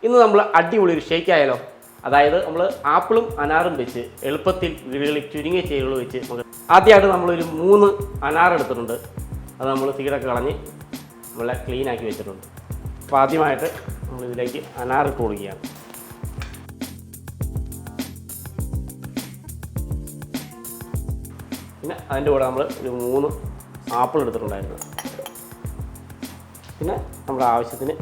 ഇന്ന് നമ്മൾ അടിപൊളി ഒരു ഷേക്ക് ആയാലോ. അതായത് നമ്മൾ ആപ്പിളും അനാറും വെച്ച് എളുപ്പത്തിൽ വീടുകളിൽ ചുരുങ്ങിയ ചേരുവകൾ വെച്ച് ആദ്യമായിട്ട് നമ്മളൊരു 3 അനാർ എടുത്തിട്ടുണ്ട്. അത് നമ്മൾ സീഡൊക്കെ കളഞ്ഞ് നമ്മളെ ക്ലീൻ ആക്കി വെച്ചിട്ടുണ്ട്. അപ്പോൾ ആദ്യമായിട്ട് നമ്മളിതിലേക്ക് അനാർ ഇട്ട് കൊടുക്കുകയാണ്. പിന്നെ അതിൻ്റെ കൂടെ നമ്മൾ ഒരു 3 ആപ്പിൾ എടുത്തിട്ടുണ്ടായിരുന്നു. പിന്നെ നമ്മുടെ ആവശ്യത്തിന്